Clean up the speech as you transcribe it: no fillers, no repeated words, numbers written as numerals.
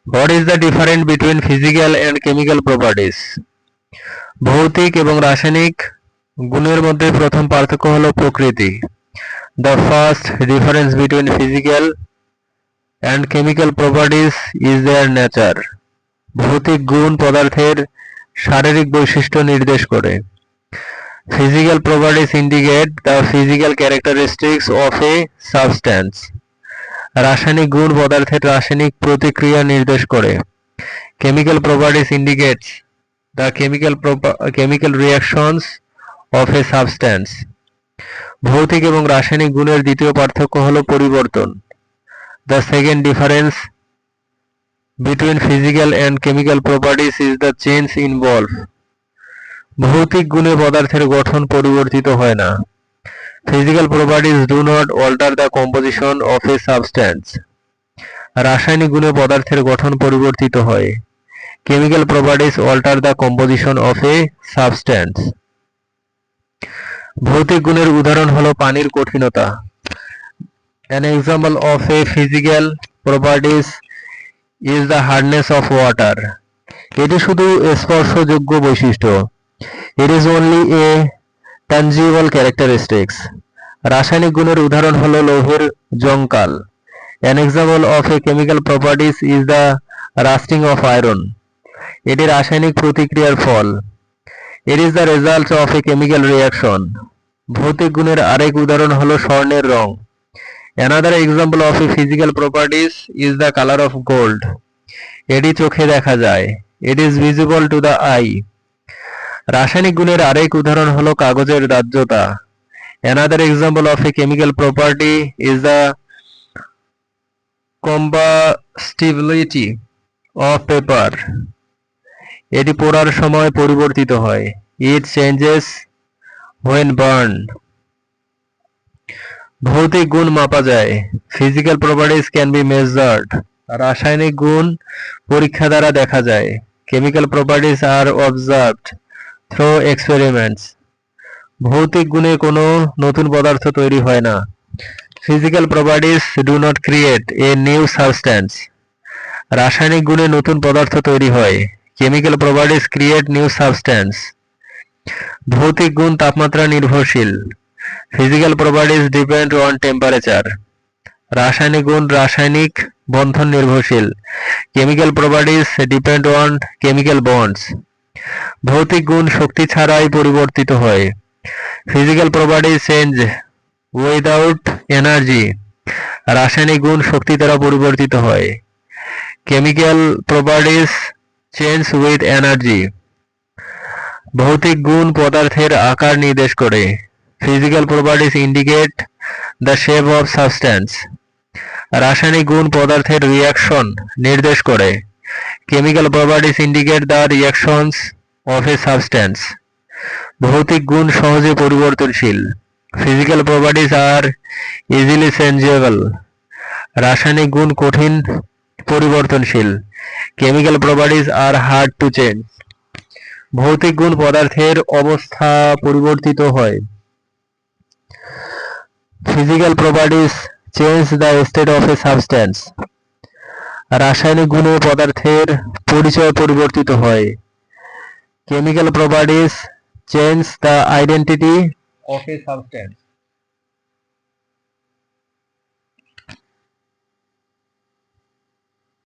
What is the difference between physical and chemical properties? ভৌতিক এবং রাসায়নিক গুণের মধ্যে প্রথম পার্থক্য হলো প্রকৃতি। The first difference between physical and chemical properties is their nature. ভৌতিক গুণ পদার্থের শারীরিক বৈশিষ্ট্য নির্দেশ করে। Physical properties indicate the physical characteristics of a substance. রাসায়নিক গুণ পদার্থের রাসায়নিক প্রতিক্রিয়া নির্দেশ করে। Chemical properties indicates the chemical reactions of a substance. ভৌতিক এবং রাসায়নিক গুণের দ্বিতীয় পার্থক্য হলো পরিবর্তন। The second difference between physical and chemical properties is the change involved. ভৌতিক গুণে পদার্থের গঠন পরিবর্তিত হয় না। Physical properties do not alter the composition of a substance. রাসায়নিক গুণে পদার্থের গঠন পরিবর্তিত হয়। Chemical properties alter the composition of a substance. ভৌতিক গুণের উদাহরণ হলো পানির কঠিনতা। An example of a physical properties is the hardness of water. এটি শুধু স্পর্শযোগ্য বৈশিষ্ট্য। It is only a tangible characteristics. রাসায়নিক গুণের উদাহরণ হলো লৌহের জংকাল। An example of a chemical properties is the rusting of iron. এটি রাসায়নিক প্রতিক্রিয়ার ফল। It is the result of a chemical reaction. ভৌতিক গুণের আরেক উদাহরণ হলো স্বর্ণের রং। Another example of a physical properties is the color of gold. এটি চোখে দেখা যায়। It is visible to the eye. রাসায়নিক গুণের আরেক উদাহরণ হলো কাগজের দাহ্যতা। Another example of a chemical property is the combustibility of paper. এটি পোড়ার সময় পরিবর্তিত হয়। It changes when burned. ভৌতিক গুণ মাপা যায়। Physical properties can be measured. রাসায়নিক গুণ পরীক্ষা দ্বারা দেখা যায়। Chemical properties are observed through experiments. ভৌতিক গুণে কোনো নতুন পদার্থ তৈরি হয় না। Physical properties do not create a new substance. রাসায়নিক গুণে নতুন পদার্থ তৈরি হয়। Chemical properties create new substance. ভৌতিক গুণ তাপমাত্রা নির্ভরশীল। Physical properties depend on temperature. রাসায়নিক গুণ রাসায়নিক বন্ধন নির্ভরশীল। Chemical properties depend on chemical bonds. ভৌতিক গুণ শক্তি ছাড়াই পরিবর্তিত হয়। Physical properties change without energy. রাসায়নিক গুণ শক্তি দ্বারা পরিবর্তিত হয়। Chemical properties change with energy. ভৌতিক গুণ পদার্থের আকার নির্দেশ করে। Physical properties indicate the shape of substance. রাসায়নিক গুণ পদার্থের রিঅ্যাকশন নির্দেশ করে। Chemical properties indicate the reactions of a substance. ভৌতিক গুণ সহজে পরিবর্তনশীল। Physical properties are easily changeable. রাসায়নিক গুণ কঠিন পরিবর্তনশীল। Chemical properties are hard to change. ভৌতিক গুণ পদার্থের অবস্থা পরিবর্তিত হয়। Physical properties change the state of a substance. রাসায়নিক গুণে পদার্থের পরিচয় পরিবর্তিত হয়। Chemical properties change the identity of a substance.